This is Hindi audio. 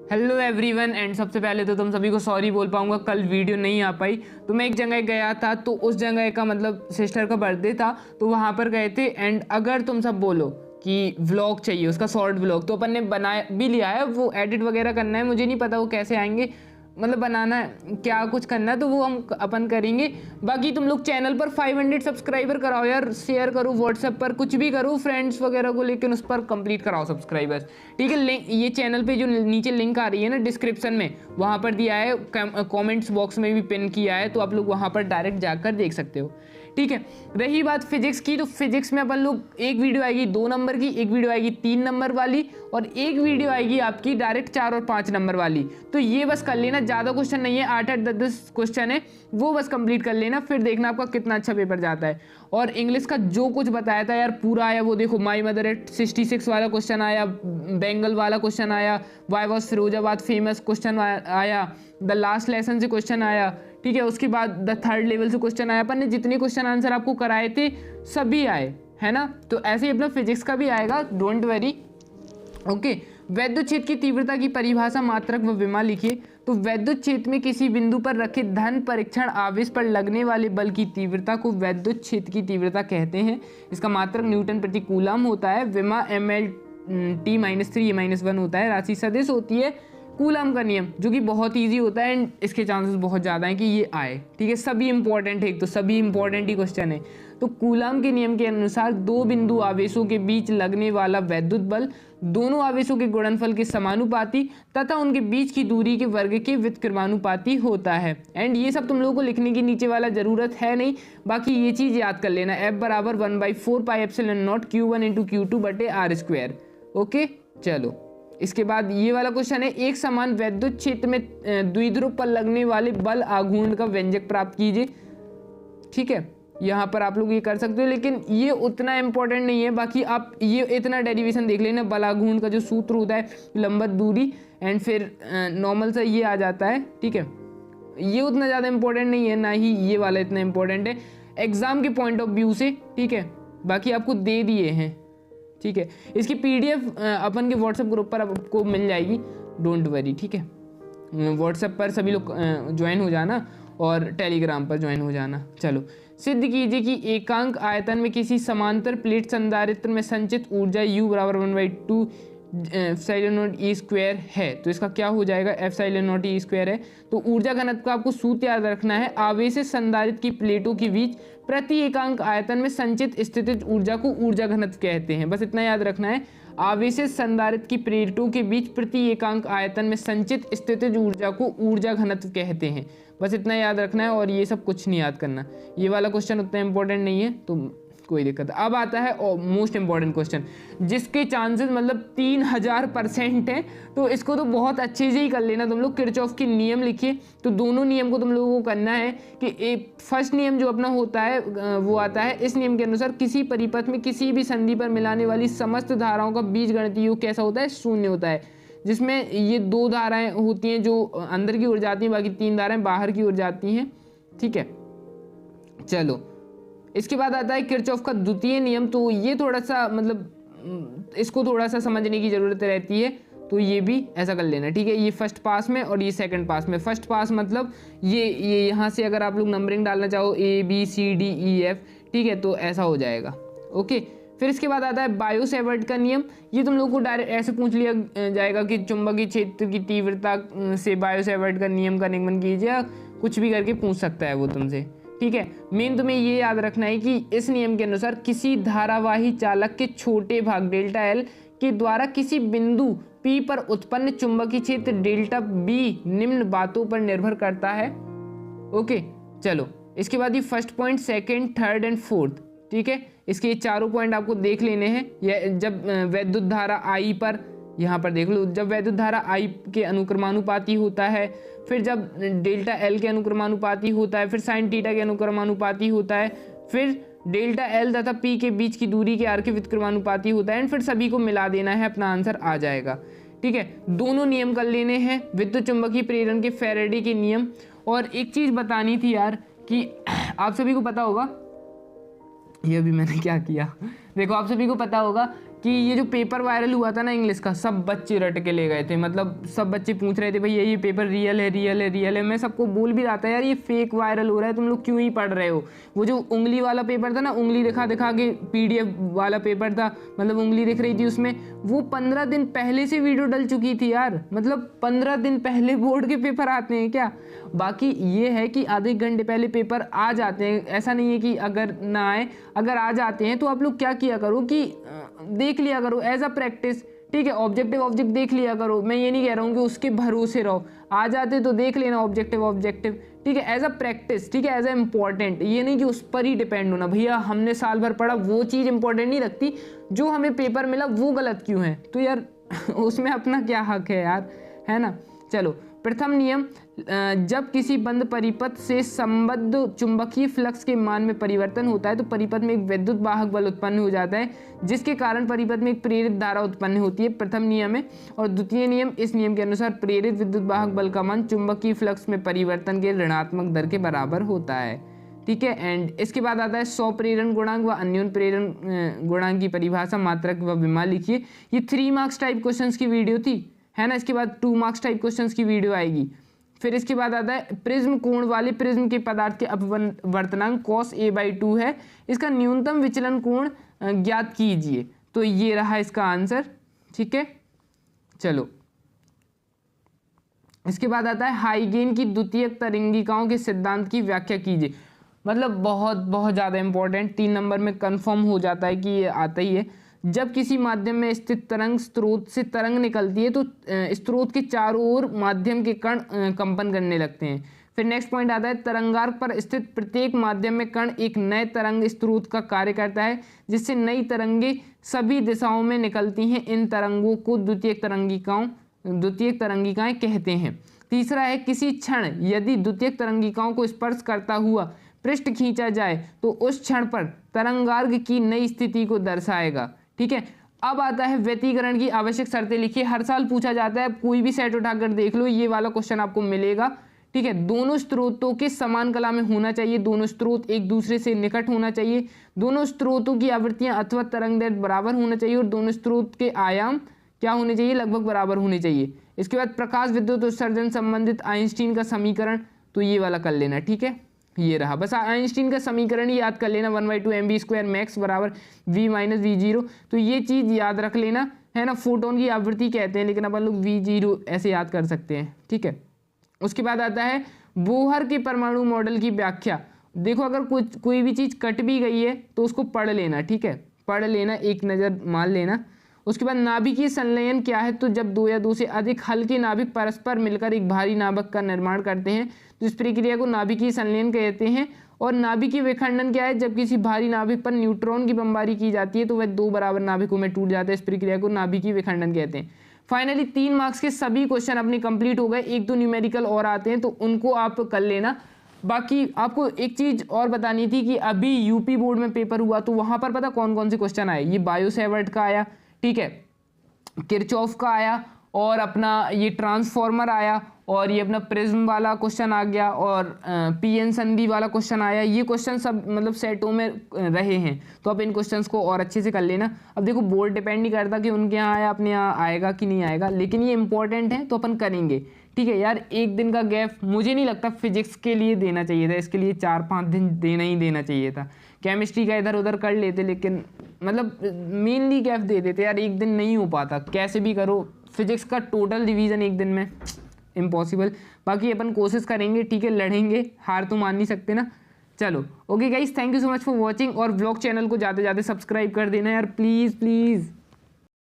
हेलो एवरीवन एंड सबसे पहले तो तुम सभी को सॉरी बोल पाऊंगा, कल वीडियो नहीं आ पाई। तो मैं एक जगह गया था, तो उस जगह का मतलब सिस्टर का बर्थडे था, तो वहाँ पर गए थे। एंड अगर तुम सब बोलो कि व्लॉग चाहिए, उसका शॉर्ट व्लॉग, तो अपन ने बनाया भी लिया है। वो एडिट वगैरह करना है, मुझे नहीं पता वो कैसे आएंगे, मतलब बनाना है क्या कुछ करना है, तो वो हम अपन करेंगे। बाकी तुम लोग चैनल पर 500 सब्सक्राइबर कराओ यार, शेयर करो व्हाट्सएप पर, कुछ भी करो फ्रेंड्स वगैरह को, लेकिन उस पर कंप्लीट कराओ सब्सक्राइबर्स, ठीक है। लिंक ये चैनल पे जो नीचे लिंक आ रही है ना डिस्क्रिप्शन में, वहाँ पर दिया है, कमेंट्स बॉक्स में भी पिन किया है, तो आप लोग वहाँ पर डायरेक्ट जाकर देख सकते हो, ठीक है। रही बात फिजिक्स की, तो फिजिक्स में अपन लोग एक वीडियो आएगी 2 नंबर की, एक वीडियो आएगी 3 नंबर वाली, और एक वीडियो आएगी आपकी डायरेक्ट 4 और 5 नंबर वाली। तो ये बस कर लेना, ज़्यादा क्वेश्चन नहीं है, 8-8 10-10 क्वेश्चन है, वो बस कंप्लीट कर लेना, फिर देखना आपका कितना अच्छा पेपर जाता है। और इंग्लिश का जो कुछ बताया था यार पूरा आया, वो देखो माई मदर एट 66 वाला क्वेश्चन आया, बेंगल वाला क्वेश्चन आया, why was Firozabad famous question आया, द लास्ट लेसन से क्वेश्चन आया, ठीक है। उसके बाद द थर्ड लेवल से क्वेश्चन आया। अपन ने जितने क्वेश्चन आंसर आपको कराए थे सभी आए, है ना। तो ऐसे ही अपना फिजिक्स का भी आएगा, डोंट वरी, ओके। वैद्युत क्षेत्र की तीव्रता की परिभाषा मात्रक व विमा लिखिए। तो वैद्युत क्षेत्र में किसी बिंदु पर रखे धन परीक्षण आवेश पर लगने वाले बल की तीव्रता को वैद्युत क्षेत्र की तीव्रता कहते हैं। इसका मात्रक न्यूटन प्रति कूलम होता है, विमा mL/T-3 - 1 होता है, राशि सदिश होती है, कूलम का नियम जो कि बहुत इजी होता है एंड इसके चांसेस बहुत ज़्यादा हैं कि ये आए, ठीक है। सभी इंपॉर्टेंट है, एक तो सभी इंपॉर्टेंट ही क्वेश्चन है। तो कूलम के नियम के अनुसार दो बिंदु आवेशों के बीच लगने वाला वैद्युत बल दोनों आवेशों के गुणनफल के समानुपाती तथा उनके बीच की दूरी के वर्ग के व्युत्क्रमानुपाती होता है। एंड ये सब तुम लोगों को लिखने की नीचे वाला जरूरत है नहीं, बाकी ये चीज़ याद कर लेना, F बराबर 1/4πε0 Q1 × Q2/r²। ओके, चलो इसके बाद ये वाला क्वेश्चन है, एक समान वैद्युत क्षेत्र में द्विध्रुव पर लगने वाले बल आघूर्ण का व्यंजक प्राप्त कीजिए, ठीक है। यहाँ पर आप लोग ये कर सकते हो, लेकिन ये उतना इंपॉर्टेंट नहीं है। बाकी आप ये इतना डेरिवेशन देख लेना, बल आघूर्ण का जो सूत्र होता है लंबत दूरी एंड फिर नॉर्मल सा ये आ जाता है, ठीक है। ये उतना ज़्यादा इंपॉर्टेंट नहीं है, ना ही ये वाला इतना इंपॉर्टेंट है एग्जाम के पॉइंट ऑफ व्यू से, ठीक है। बाकी आपको दे दिए हैं, ठीक है। इसकी PDF अपन के व्हाट्सएप ग्रुप पर आपको मिल जाएगी, डोंट वरी, ठीक है। व्हाट्सएप पर सभी लोग ज्वाइन हो जाना और टेलीग्राम पर ज्वाइन हो जाना। चलो सिद्ध कीजिए कि एकांक आयतन में किसी समांतर प्लेट संधारित्र में संचित ऊर्जा U बराबर 1/2 ε0E² है। तो इसका क्या हो जाएगा, ε0E² है। तो ऊर्जा घनत्व का आपको सूत्र याद रखना है, आवेशित संधारित्र की प्लेटों के बीच प्रति एकांक आयतन में संचित स्थितिज ऊर्जा को ऊर्जा घनत्व कहते हैं। बस इतना याद रखना है, आवेशित संधारित्र की प्लेटों के बीच प्रति एकांक आयतन में संचित स्थितिज ऊर्जा को ऊर्जा घनत्व कहते हैं। बस इतना याद रखना है और ये सब कुछ नहीं याद करना। ये वाला क्वेश्चन उतना इंपॉर्टेंट नहीं है, तो कोई दिक्कत। अब आता है मोस्ट इंपॉर्टेंट क्वेश्चन, जिसके चांसेस मतलब 3000% है, तो इसको तो बहुत अच्छे से ही कर लेना तुम लोग। किरचॉफ के नियम लिखिए, तो दोनों नियम को तुम लोगों को करना है कि फर्स्ट नियम जो अपना होता है वो आता है, इस नियम के अनुसार किसी परिपथ में किसी भी संधि पर मिलाने वाली समस्त धाराओं का बीजगणितीय योग कैसा होता है, शून्य होता है। जिसमें ये 2 धाराएं होती हैं जो अंदर की ओर जाती हैं, बाकी 3 धाराएं बाहर की ओर जाती हैं, ठीक है। चलो इसके बाद आता है किरचॉफ का द्वितीय नियम। तो ये थोड़ा सा मतलब इसको थोड़ा सा समझने की ज़रूरत रहती है, तो ये भी ऐसा कर लेना, ठीक है। ये फर्स्ट पास में और ये सेकंड पास में। फर्स्ट पास मतलब ये यहाँ से अगर आप लोग नंबरिंग डालना चाहो ABCDEF, ठीक है, तो ऐसा हो जाएगा, ओके। फिर इसके बाद आता है बायो सेवर्ट का नियम। ये तुम लोग को डायरेक्ट ऐसे पूछ लिया जाएगा कि चुंबकीय क्षेत्र की तीव्रता से बायो सेवर्ट का नियम का निगमन कीजिए, कुछ भी करके पूछ सकता है वो तुमसे, ठीक है। मेन तुम्हें ये याद रखना है कि इस नियम के अनुसार किसी धारावाही चालक के छोटे भाग डेल्टा L के द्वारा किसी बिंदु P पर उत्पन्न चुंबकीय क्षेत्र डेल्टा B निम्न बातों पर निर्भर करता है, ओके। चलो इसके बाद ये first point, second, third and fourth, ठीक है। इसके ये चारों पॉइंट आपको देख लेने हैं। यह जब वैद्युत धारा I पर, यहाँ पर देख लो, जब वैद्युत धारा I के अनुक्रमानुपाती होता है, फिर जब डेल्टा L के अनुक्रमानुपाती होता है, फिर साइन थीटा के अनुक्रमानुपाती होता है, फिर डेल्टा L तथा P के बीच की दूरी के आर के व्युत्क्रमानुपाती होता है, एंड फिर सभी को मिला देना है, अपना आंसर आ जाएगा, ठीक है। दोनों नियम कर लेने हैं, विद्युत चुंबकीय प्रेरण के फैराडे के नियम। और एक चीज़ बतानी थी यार कि आप सभी को पता होगा, ये अभी मैंने क्या किया, देखो आप सभी को पता होगा कि ये जो पेपर वायरल हुआ था ना इंग्लिश का, सब बच्चे रट के ले गए थे, मतलब सब बच्चे पूछ रहे थे भैया ये पेपर रियल है रियल है रियल है। मैं सबको बोल भी रहा था यार ये फेक वायरल हो रहा है, तुम लोग क्यों ही पढ़ रहे हो। वो जो उंगली वाला पेपर था ना, उंगली दिखा दिखा के PDF वाला पेपर था, मतलब उंगली दिख रही थी उसमें, वो 15 दिन पहले से वीडियो डल चुकी थी यार, मतलब 15 दिन पहले बोर्ड के पेपर आते हैं क्या। बाकी ये है कि आधे एक घंटे पहले पेपर आ जाते हैं, ऐसा नहीं है कि अगर ना आए, अगर आ जाते हैं तो आप लोग क्या किया करो कि देख लिया करो एज अ प्रैक्टिस, ठीक है। ऑब्जेक्टिव देख लिया करो, मैं ये नहीं कह रहा हूँ कि उसके भरोसे रहो, आ जाते तो देख लेना ऑब्जेक्टिव, ठीक है, एज अ प्रैक्टिस, ठीक है, एज अ इम्पॉर्टेंट, ये नहीं कि उस पर ही डिपेंड होना भैया हमने साल भर पढ़ा वो चीज़ इंपॉर्टेंट नहीं रखती, जो हमें पेपर मिला वो गलत क्यों है, तो यार उसमें अपना क्या हक है यार, है ना। चलो प्रथम नियम, जब किसी बंद परिपथ से संबद्ध चुंबकीय फ्लक्स के मान में परिवर्तन होता है तो परिपथ में एक विद्युत वाहक बल उत्पन्न हो जाता है, जिसके कारण परिपथ में एक प्रेरित धारा उत्पन्न होती है, प्रथम नियम है। और द्वितीय नियम, इस नियम के अनुसार प्रेरित विद्युत वाहक बल का मान चुंबकीय फ्लक्स में परिवर्तन के ऋणात्मक दर के बराबर होता है, ठीक है। एंड इसके बाद आता है स्व प्रेरण गुणांक व अन्योन प्रेरण गुणांक की परिभाषा, मात्रक व विमा लिखिए। ये 3 मार्क्स टाइप क्वेश्चंस की वीडियो थी, है ना। इसके बाद 2 मार्क्स टाइप क्वेश्चंस की वीडियो आएगी। फिर इसके बाद आता है प्रिज्म कोण वाले प्रिज्म के पदार्थ के अपवर्तनांक cos a/2 है, इसका न्यूनतम विचलन कोण ज्ञात कीजिए। तो ये रहा इसका आंसर, ठीक है। चलो इसके बाद आता है हाइगेन की द्वितीयक तरंगिकाओं के सिद्धांत की व्याख्या कीजिए। मतलब बहुत बहुत ज़्यादा इंपॉर्टेंट, 3 नंबर में कंफर्म हो जाता है कि ये आता ही है। जब किसी माध्यम में स्थित तरंग स्रोत से तरंग निकलती है तो स्रोत के चारों ओर माध्यम के कण कंपन करने लगते हैं। फिर नेक्स्ट पॉइंट आता है तरंगार्क पर स्थित प्रत्येक माध्यम में कण एक नए तरंग स्रोत का कार्य करता है, जिससे नई तरंगे सभी दिशाओं में निकलती हैं। इन तरंगों को द्वितीयक तरंगिकाएं कहते हैं। तीसरा है किसी क्षण यदि द्वितीयक तरंगिकाओं को स्पर्श करता हुआ पृष्ठ खींचा जाए तो उस क्षण पर तरंगार्क की नई स्थिति को दर्शाएगा, ठीक है। अब आता है व्यतिकरण की आवश्यक शर्तें लिखिए। हर साल पूछा जाता है, कोई भी सेट उठाकर देख लो, ये वाला क्वेश्चन आपको मिलेगा, ठीक है। दोनों स्रोतों के समान कला में होना चाहिए, दोनों स्रोत एक दूसरे से निकट होना चाहिए, दोनों स्रोतों की आवृत्तियां अथवा तरंग दैर्ध्य बराबर होना चाहिए और दोनों स्रोत के आयाम क्या होने चाहिए, लगभग बराबर होने चाहिए। इसके बाद प्रकाश विद्युत उत्सर्जन संबंधित आइंस्टीन का समीकरण, तो ये वाला कर लेना, ठीक है। ये रहा, बस आइंस्टीन का समीकरण ही याद कर लेना, 1/2 mv² मैक्स बराबर v - v0, तो ये चीज़ याद रख लेना, है ना। फोटोन की आवृत्ति कहते हैं, लेकिन अपन लोग v0 ऐसे याद कर सकते हैं, ठीक है। उसके बाद आता है बोहर के परमाणु मॉडल की व्याख्या। देखो अगर कोई भी चीज़ कट भी गई है तो उसको पढ़ लेना, ठीक है, पढ़ लेना, एक नज़र मान लेना। उसके बाद नाभिकीय संलयन क्या है, तो जब 2 या 2 से अधिक हल्के नाभिक परस्पर मिलकर एक भारी नाभिक का निर्माण करते हैं तो इस प्रक्रिया को नाभिकीय संलयन कहते हैं। और नाभिकीय विखंडन क्या है, जब किसी भारी नाभिक पर न्यूट्रॉन की बमबारी की जाती है तो वह 2 बराबर नाभिकों में टूट जाता है, इस प्रक्रिया को नाभिकीय विखंडन कहते हैं। फाइनली 3 मार्क्स के सभी क्वेश्चन अपने कंप्लीट हो गए, 1-2 न्यूमेरिकल और आते हैं तो उनको आप कर लेना। बाकी आपको एक चीज़ और बतानी थी कि अभी यूपी बोर्ड में पेपर हुआ तो वहाँ पर पता कौन कौन से क्वेश्चन आए, ये बायो-सेवर्ट का आया, ठीक है, किरचॉफ का आया, और अपना ये ट्रांसफॉर्मर आया, और ये अपना प्रिज्म वाला क्वेश्चन आ गया, और पीएन संधि वाला क्वेश्चन आया। ये क्वेश्चन सब मतलब सेटों में रहे हैं, तो आप इन क्वेश्चंस को और अच्छे से कर लेना। अब देखो बोर्ड डिपेंड नहीं करता कि उनके यहाँ आया अपने यहाँ आएगा कि नहीं आएगा, लेकिन ये इंपॉर्टेंट है तो अपन करेंगे, ठीक है यार। 1 दिन का गैप मुझे नहीं लगता फिजिक्स के लिए देना चाहिए था, इसके लिए 4-5 दिन देना चाहिए था। केमिस्ट्री का इधर उधर कर लेते, लेकिन मतलब मेनली गैप दे देते यार, 1 दिन नहीं हो पाता, कैसे भी करो। फिजिक्स का टोटल रिवीजन 1 दिन में इम्पॉसिबल। बाकी अपन कोशिश करेंगे, ठीक है, लड़ेंगे, हार तो मान नहीं सकते ना। चलो okay guys, thank you so much for watching, और व्लॉग चैनल को जाते जाते सब्सक्राइब कर देना यार, प्लीज़ प्लीज़।